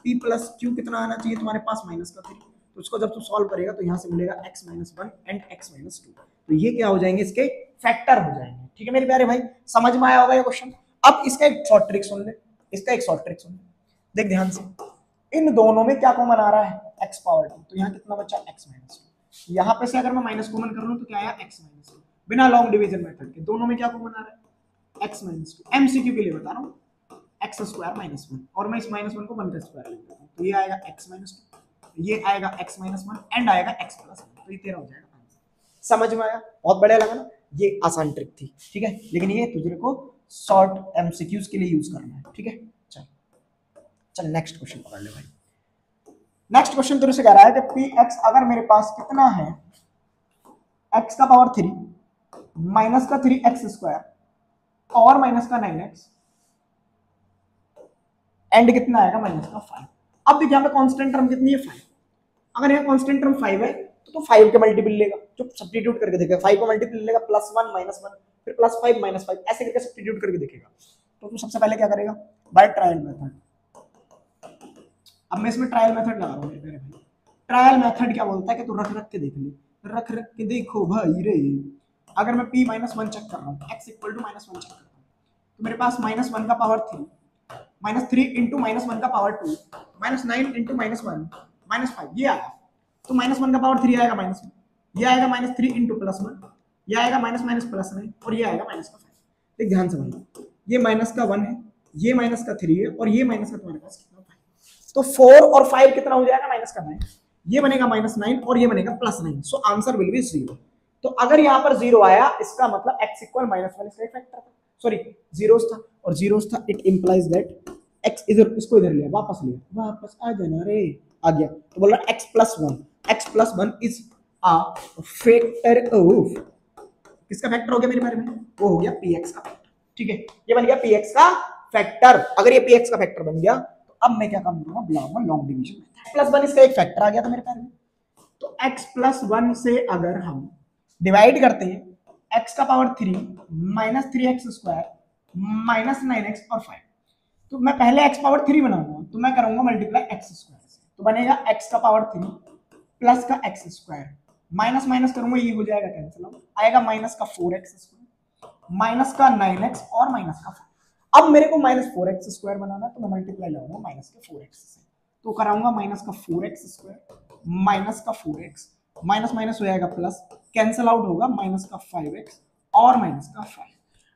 p प्लस क्यू कितना आना चाहिए तुम्हारे पास माइनस का 3। तो उसको जब तू सॉल्व करेगा तो यहाँ से मिलेगा x minus 1 and x minus 2। तो ये क्या हो जाएंगे, इसके फैक्टर हो जाएंगे। ठीक है मेरे प्यारे भाई, समझ में आया होगा ये क्वेश्चन। अब इसका एक शॉर्ट ट्रिक सुन ले, इसका एक शॉर्ट ट्रिक सुन ले, देख ध्यान से। इन दोनों में क्या कॉमन आ रहा है, x पावर 2। तो यहाँ कितना बचा x माइनस 2। यहाँ पे से अगर मैं माइनस कॉमन कर रहा हूँ तो क्या आया x माइनस 2। बिना लॉन्ग डिवीजन मेथड के दोनों में क्या कॉमन आ रहा है, x माइनस 2। एमसीक्यू के लिए बता रहा हूँ, एक्स स्क्वायर माइनस 1, और मैं इस माइनस 1 को 1 का स्क्वायर लिख देता हूँ। तो ये आएगा x माइनस 2, ये आएगा x माइनस 1 एंड आएगा x प्लस 1। तो ये तेरा हो जाएगा आंसर। समझ में आया, बहुत बढ़िया लगा ना। ये आसान ट्रिक थी, ठीक है, लेकिन ये तुझे को शॉर्ट एमसीक्यूज के लिए यूज करना है। ठीक है, चल चल नेक्स्ट क्वेश्चन पकड़ ले भाई। नेक्स्ट क्वेश्चन तेरे से कह रहा है कि px अगर मेरे पास कितना है, x का पावर 3 माइनस का 3x स्क्वायर और माइनस का 9x एंड कितना आएगा माइनस का 5। अब देखिए यहाँ पे कांस्टेंट टर्म कितनी है 5। अगर यहाँ कांस्टेंट टर्म 5 है तो 5 के मल्टीपल लेगा, जो सब्स्टिट्यूट करके देखेगा 5 को मल्टीपल लेगा, प्लस 1 माइनस 1 फिर प्लस 5 माइनस 5 ऐसे करके सब्स्टिट्यूट करके देखेगा। तो तू सबसे पहले क्या करेगा, बाय ट्रायल मेथड। अब मैं इसमें ट्रायल मेथड लगा रहा हूँ मेरे भाई। ट्रायल मेथड क्या बोलता है कि तू रख रख के देख ले, रख रख के देखो भाई रे। अगर मैं p माइनस 1 चेक कर रहा हूँ, x equal to minus 1 check करता हूँ, तो मेरे पास माइनस 1 का पावर 3 माइनस 3 इंटू माइनस 1 का power 2 minus 9 into minus 1 minus 5 ये आया। तो माइनस 1 का पावर 3 आएगा माइनस 1, ये आएगा माइनस 3 इंटू प्लस 1, ये आएगा माइनस माइनस प्लस 9 और ये आएगा माइनस का 5। देख ध्यान से भाई, ये माइनस का 1 है, ये माइनस का 3 है और ये माइनस का तुम्हारे पास कितना 5। तो 4 और 5 कितना हो जाएगा माइनस का 9, ये बनेगा माइनस 9 और ये बनेगा plus 9। So answer will be 0। तो अगर यहाँ पर 0 आया इसका मतलब x इक्वल माइनस 1 इसका फैक्टर था, सॉरी जीरोस था, और जीरोस था, इट इंप्लाइज दैट x इधर, इसको इधर लिया, वापस लिया, वापस आ जाना रे, आ गया। तो बोल रहा x plus 1 is a factor of, किसका फैक्टर हो गया मेरे बारे में, वो हो गया px का फैक्टर। ठीक है, ये बन गया px का फैक्टर। अगर ये px का फैक्टर बन गया तो अब मैं क्या काम करूंगा, बुलाऊंगा लॉन्ग डिवीजन प्लस 1 इसका एक फैक्टर आ गया था मेरे पास में। तो x प्लस 1 से अगर हम डिवाइड करते हैं x का power 3 minus 3x square minus 9x और 5, तो मैं पहले x पावर 3 बनाऊंगा, तो मैं करूंगा मल्टीप्लाई x स्क्वायर से, तो बनेगा x का पावर 3 प्लस का x स्क्वायर माइनस माइनस करूंगा, ये हो जाएगा कैंसिल आउट, आएगा माइनस का 4x स्क्वायर माइनस का 9x और माइनस का 5। अब मेरे को माइनस 4x स्क्वायर बनाना है, तो मैं मल्टीप्लाई लगाऊंगा माइनस के 4x से, तो कराऊंगा माइनस का 4x स्क्वायर माइनस का 4x माइनस माइनस हो जाएगा प्लस, कैंसिल आउट होगा माइनस का 5x और माइनस का 5।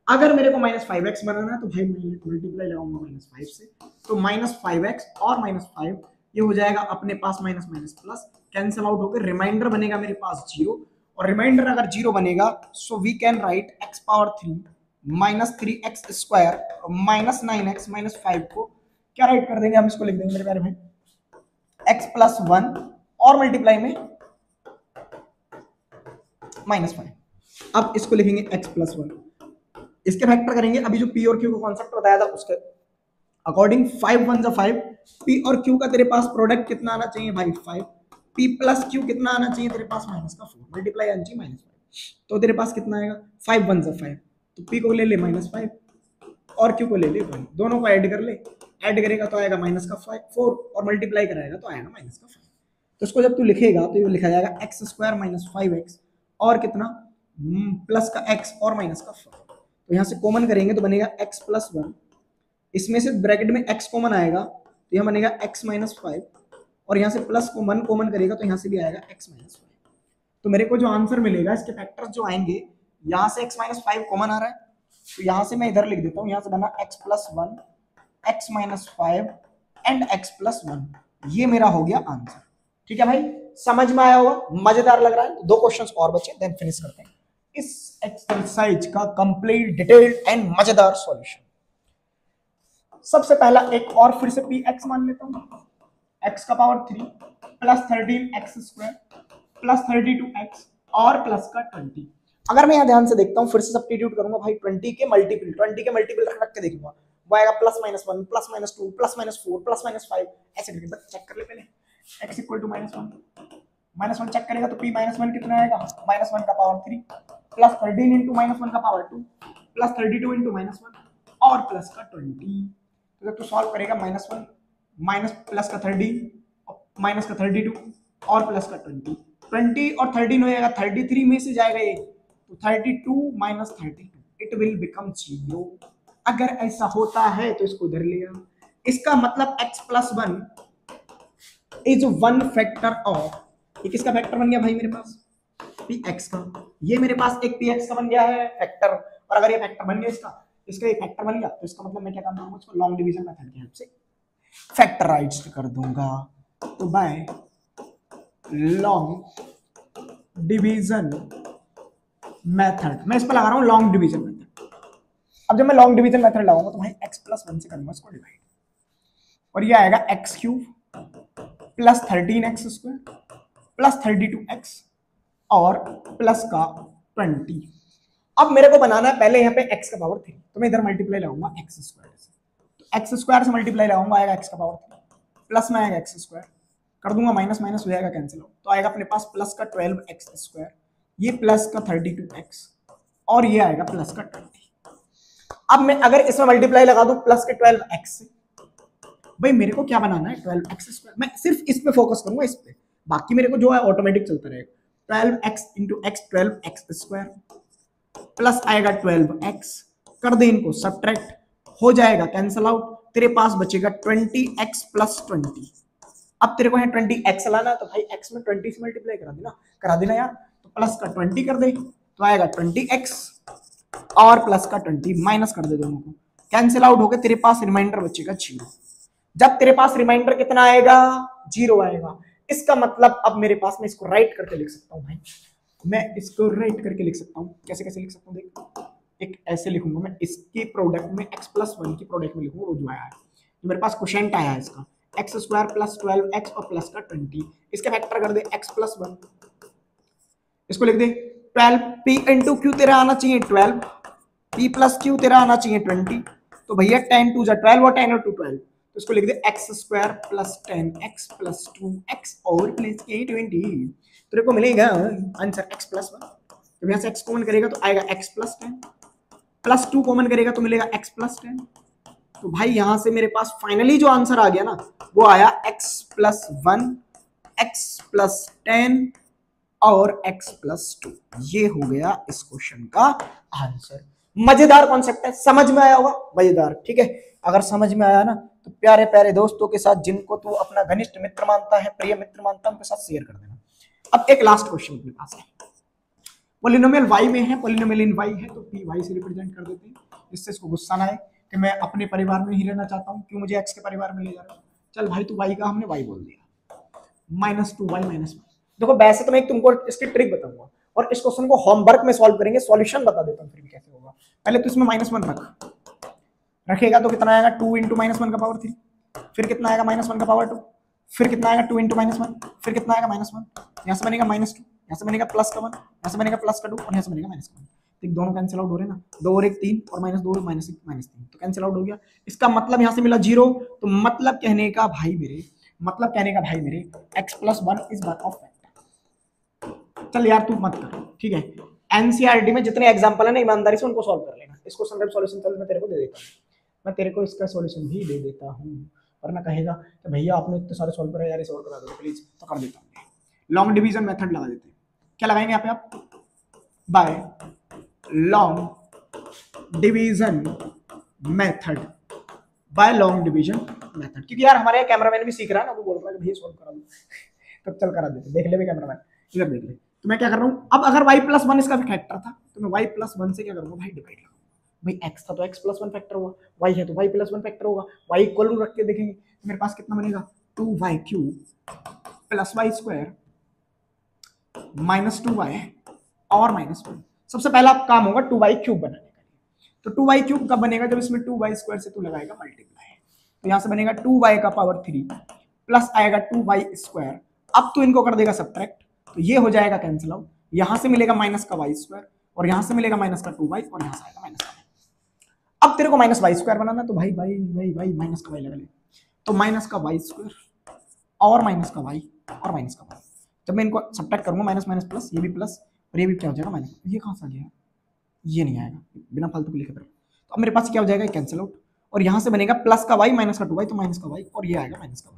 अगर मेरे को माइनस 5x बनाना है तो भाई मैं मल्टीप्लाई लगाऊंगा माइनस 5 से, तो माइनस 5x और माइनस 5 ये हो जाएगा अपने पास minus minus plus, cancel out होकर रिमाइंडर बनेगा मेरे पास 0, और रिमाइंडर अगर 0 बनेगा so we can write x power 3 minus 3x square minus 9x minus 5 को क्या राइट कर देंगे हम, इसको लिख देंगे मेरे प्यारे में x प्लस 1 और मल्टीप्लाई में माइनस 5। अब इसको लिखेंगे x प्लस 1, इसके फैक्टर करेंगे। अभी जो p और q का कॉन्सेप्ट बताया था उसके अकॉर्डिंग 5 1 जा 5, p और q का तेरे पास प्रोडक्ट कितना आना चाहिए भाई 5, p प्लस q कितना आना चाहिए तेरे पास माइनस का 4, मल्टीप्लाई आना चाहिए माइनस 5, तो तेरे पास कितना आएगा 5 1 जा 5, तो p को ले ले माइनस 5 और q को ले ले 1, दोनों को ऐड कर ले, ऐड करेगा तो आएगा माइनस का 4 और मल्टीप्लाई कराएगा तो आएगा माइनस का 5। तो इसको जब तू लिखेगा तो ये लिखा जाएगा x स्क्वायर माइनस 5x और कितना प्लस का x और माइनस का 4। तो यहाँ से कॉमन करेंगे तो बनेगा x प्लस 1, इसमें से ब्रैकेट में x कॉमन आएगा तो यहाँ बनेगा x माइनस 5, और यहाँ से प्लस को 1 कॉमन करेगा तो यहाँ से भी आएगा x माइनस 5। तो मेरे को जो आंसर मिलेगा इसके फैक्टर्स जो आएंगे, यहाँ से x माइनस 5 कॉमन आ रहा है तो यहाँ से मैं इधर लिख देता हूँ, यहाँ से बना x plus 1 x minus 5 and x plus 1, ये मेरा हो गया आंसर। ठीक है भाई, समझ में आया होगा, मजेदार लग रहा है। तो 2 क्वेश्चंस और बचे, देन फिनिश करते हैं इस एक्सरसाइज का कंप्लीट डिटेल्ड एंड मजेदार सॉल्यूशन। सबसे पहला एक और फिर से px मान लेता हूं, x का power 3 plus 13x square plus 32x और प्लस का 20। अगर मैं यहाँ ध्यान से देखता हूँ, फिर से सब्स्टिट्यूट करूंगा भाई 20 के मल्टीपल रख के देखूंगा, वो आएगा plus minus 1 plus minus 2 plus minus 4 plus minus 5 ऐसे करके चेक कर ले पहले। x इक्वल टू -1, -1 चेक करेगा तो p -1 कितना आएगा, -1 का पावर 3 प्लस 13 इंटू -1 का पावर 2 प्लस 32 इंटू -1 और प्लस का 20। तो जब तू सॉल्व करेगा -1 माइनस प्लस का 30 माइनस का 32 और प्लस का 20 और 13 हो जाएगा 33 में से जाएगा ये, तो 32 माइनस 32 इट विल बिकम 0। अगर ऐसा होता है तो इसको उधर ले आओ। इसका मतलब x plus 1 is one factor of, ये किसका फैक्टर बन गया भाई मेरे पास, px का। ये मेरे पास एक px का बन गया है फैक्टर, और अगर ये फैक्टर बन गया इसका ये फैक्टर बन गया तो इसका मतलब मैं क्या काम करूंगा, इसको लॉन्ग डिवीजन मेथड की हेल्प से फैक्टराइज्ड कर दूंगा। तो बाय लॉन्ग डिवीजन मेथड, मैं इस पर लगा रहा हूं लॉन्ग डिवीजन मेथड। अब जब मैं लॉन्ग डिवीजन मेथड लगाऊंगा तो भाई x प्लस 1 से करूंगा इसको डिवाइड, और ये आएगा x cube plus 13x square plus 32x और प्लस का 20। अब मेरे को बनाना है पहले यहाँ पे x का पावर 3, तो मैं इधर मल्टीप्लाई लगाऊंगा x स्क्वायर से, तो x स्क्वायर से मल्टीप्लाई लगाऊंगा आएगा x का पावर 3 प्लस में आएगा x स्क्वायर, कर दूंगा माइनस माइनस हो जाएगा कैंसिल हो, तो आएगा अपने पास प्लस का 12x स्क्वायर, ये प्लस का 32x और ये आएगा प्लस का 20। अब मैं अगर इसमें मल्टीप्लाई लगा दूं प्लस के 12x से, भाई मेरे को क्या बनाना है 12x स्क्वायर, मैं सिर्फ इस पे फोकस करूंगा, इस पे, बाकी मेरे को जो है ऑटोमेटिक चलता रहेगा। 12x into x 12x square plus आएगा 12x, कर दे इनको सब्ट्रैक्ट, हो जाएगा कैंसिल आउट, तेरे पास बचेगा 20x प्लस 20। अब तेरे को है 20x लाना, तो भाई x में 20 से मल्टीप्लाई करा देना यार, तो प्लस का 20 कर दे तो आएगा 20x और प्लस का 20 माइनस कर दे, दोनों को कैंसिल आउट हो गए, तेरे पास रिमाइंडर बचेगा 0। जब तेरे पास रिमाइंडर कितना आएगा 0 आएगा, इसका मतलब अब मेरे पास मैं इसको राइट करके लिख सकता हूं भाई, मैं इसको राइट करके लिख सकता हूं, कैसे कैसे लिख सकता हूं देख, एक ऐसे लिखूंगा मैं, इसके प्रोडक्ट में x प्लस 1 की प्रोडक्ट में लिखूंगा वो जो आया है, जो मेरे पास क्वोशिएंट आया है इसका एक्स स्क्वायर प्लस 12x और प्लस का 20, इसके फैक्टर कर दे x प्लस 1, इसको लिख दे 12p इंटू क्यू तेरा आना चाहिए 12, p प्लस क्यू तेरा आना चाहिए 20, तो भैया 10 2 12 और 10 और 2 12, तो इसको लिख दे x square plus 10x plus 2x और प्लस के 20, तेरे को मिलेगा आंसर x प्लस 1। तो यहाँ से x कॉमन करेगा तो आएगा x प्लस 10 प्लस 2 कॉमन करेगा तो मिलेगा x प्लस 10, तो भाई यहां से मेरे पास फाइनली जो आंसर आ गया ना वो आया x प्लस 1 x प्लस 10 और x प्लस 2, ये हो गया इस क्वेश्चन का आंसर। मजेदार कॉन्सेप्ट है, समझ में आया होगा, मजेदार, ठीक है। अगर समझ में आया ना तो प्यारे प्यारे दोस्तों के साथ, जिनको तू अपना घनिष्ठ मित्र मानता है, प्रिय मित्र मानता है, उनके साथ शेयर कर देना। अब एक लास्ट क्वेश्चन अपने पास है, पॉलिनोमियल y में है, पॉलिनोमियल इन y है, तो p y से रिप्रेजेंट कर देते हैं, इससे इसको गुस्सा ना आए कि मैं अपने परिवार में ही रहना चाहता हूँ, क्यों मुझे x के परिवार में ले जा रहा हूँ। चल भाई तू y का हमने y बोल दिया, -2y -1। देखो वैसे तो मैं तुमको इसकी ट्रिक बताऊंगा और इस क्वेश्चन को होमवर्क में सॉल्व करेंगे, सॉल्यूशन बता देता हूँ फिर भी कैसे होगा। पहले तो इसमें -1 रखेगा तो कितना आएगा 2 इंटू -1 का पावर 3, फिर कितना आएगा -1 का पावर 2, फिर कितना आएगा 2 इंटू -1, फिर कितना आएगा -1, यहाँ से बनेगा -2, यहाँ से बनेगा प्लस का 1, यहाँ से बनेगा प्लस का 2 और यहाँ से बनेगा -1। ठीक, दोनों कैंसिल आउट हो रहे हैं ना, 2 और 1 3 और -2 -1 -3, तो कैंसिल आउट हो गया। इसका मतलब यहाँ से मिला 0, तो मतलब कहने का भाई मेरे x plus 1 is one of factor. चल यार तू मत कर, ठीक है, एनसीईआरटी में जितने एग्जांपल है ना ईमानदारी से उनको सॉल्व कर लेना। इसको संदर्भ सॉल्यूशन चल मैं तेरे को दे देता हूँ, मैं तेरे को इसका सॉल्यूशन भी दे देता हूँ, वरना कहेगा कि भैया आपने इतने सारे सॉल्व करे यार, ये सॉल्व करा दो प्लीज, तो कर देता हूँ। लॉन्ग डिवीजन मेथड लगा देते हैं, क्या लगाएंगे यहाँ पे आप, by long division method, by long division method, क्योंकि यार हमारे कैमरामैन भी सीख रहा है ना, वो बोल रहा है कि भैया सॉल्व करा दो, तब चल करा देते, देख ले भी कैमरामैन, इधर देख ले। तो मैं क्या कर रहा हूँ, अब अगर y प्लस 1 इसका फैक्टर था तो मैं y प्लस 1 से क्या करूँगा भाई, डिवाइड लगाऊंगा। भाई x था तो x प्लस 1 फैक्टर होगा, y है तो y प्लस 1 फैक्टर होगा, y इक्वल रख के देखेंगे तो मेरे पास कितना बनेगा 2y cube plus y square minus 2y और -1। सबसे पहला काम होगा 2y क्यूब बनाने का, तो 2y क्यूब कब बनेगा, जब इसमें 2y स्क्वायर से तू लगाएगा मल्टीप्लाई, तो यहाँ से बनेगा 2y का पावर 3 प्लस आएगा 2y स्क्वायर। अब तू इनको कर देगा सब्ट्रैक्ट, तो ये हो जाएगा कैंसिल आउट, यहां से मिलेगा माइनस का y स्क्वायर और यहां से मिलेगा माइनस का 2y और यहां से आएगा माइनस का y। अब तेरे को माइनस y स्क्वायर बनाना, तो भाई माइनस का y लगा ले, तो माइनस का y स्क्वायर और माइनस का वाई और माइनस का वाई। जब मैं इनको सब्ट्रैक्ट करूंगा माइनस माइनस प्लस, ये भी प्लस और ये भी क्या हो जाएगा माइनस, ये कहाँ से आ गया, ये नहीं आएगा बिना फालतू के लिखे। तो अब मेरे पास क्या हो जाएगा, कैंसिल आउट, और यहाँ से बनेगा प्लस का वाई माइनस का 2y, तो माइनस का वाई और ये आएगा माइनस का 1।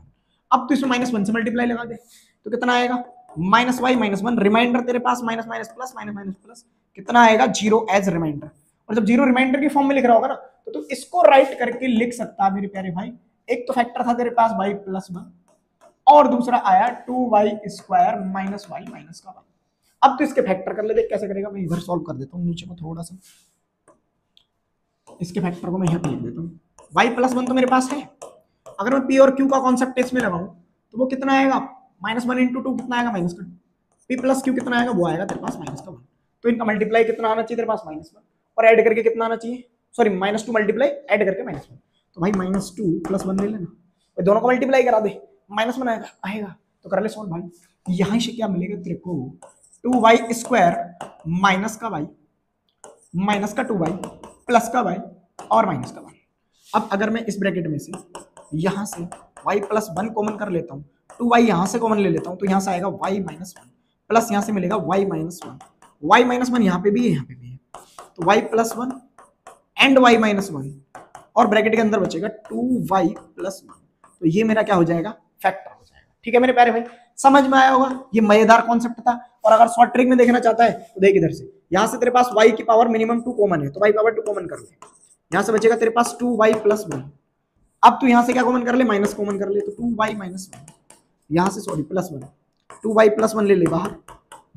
अब तो इसमें -1 से मल्टीप्लाई लगा दे तो कितना आएगा, -y -1, रिमाइंडर तेरे पास minus minus plus minus minus plus कितना आएगा 0 एज रिमाइंडर। और जब 0 रिमाइंडर की फॉर्म में लिख रहा होगा ना तो तू इसको राइट करके लिख सकता है मेरे प्यारे भाई। एक तो फैक्टर था तेरे पास y + 1 और दूसरा आया 2y² माइनस y माइनस का 1। अब तो इसके फैक्टर कर ले, देख कैसे करेगा। मैं इधर सॉल्व कर देता हूँ, नीचे को थोड़ा सा इसके फैक्टर को मैं यहाँ पे लिख देता हूँ। y + 1 तो मेरे पास है, अगर मैं p और q का कॉन्सेप्ट इसमें लगाऊं तो वो कितना आएगा, -1 × 2 कितना आएगा माइनस का, p + q कितना आएगा, वो आएगा तेरे पास माइनस का 1। तो इनका मल्टीप्लाई कितना आना चाहिए तेरे पास -1 और ऐड करके कितना आना चाहिए, सॉरी -2 मल्टीप्लाई ऐड करके -1। तो भाई -2 + 1 ले लेना, भाई दोनों को मल्टीप्लाई करा दे, -1 आएगा तो कर ले सॉल्व भाई। यहाँ से क्या मिलेगा तेरे को, 2y² माइनस का y माइनस का 2y प्लस का y और माइनस का 1। अब अगर मैं इस ब्रैकेट में से यहाँ से y + 1 कॉमन कर लेता हूँ, 2y यहाँ से कॉमन ले लेता हूँ, तो यहाँ से आएगा y - 1 प्लस यहाँ से मिलेगा y - 1, y - 1 यहाँ पे भी है, यहाँ पे भी है, तो y + 1 एंड y - 1 और ब्रैकेट के अंदर बचेगा 2y + 1। तो ये मेरा क्या हो जाएगा, फैक्टर हो जाएगा। ठीक है मेरे प्यारे भाई, समझ में आया होगा, ये मजेदार कॉन्सेप्ट था। और अगर शॉर्ट ट्रिक में देखना चाहता है तो देख इधर से, यहाँ से तेरे पास y की पावर मिनिमम 2 कॉमन है, तो y पावर 2 कॉमन कर ले, यहाँ से बचेगा तेरे पास 2y + 1। अब तू यहाँ से क्या कॉमन कर ले, माइनस कॉमन कर ले, तो 2y - 1 यहाँ से, सॉरी +1, 2y + 1 ले ले बाहर,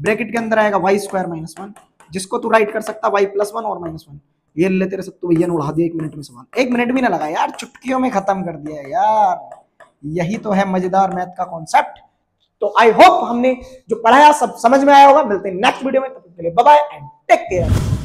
ब्रैकेट के अंदर आएगा y² - 1, जिसको तू राइट कर सकता y + 1 और -1। ये ले तेरे सत्तू भैया ने उड़ा दिया 1 मिनट में सवाल, 1 मिनट भी ना लगा यार, चुटकियों में खत्म कर दिया यार। यही तो है मजेदार मैथ का कॉन्सेप्ट। तो आई होप हमने जो पढ़ाया सब समझ में आया होगा। मिलते हैं नेक्स्ट वीडियो में, तब तक के लिए bye bye and take care.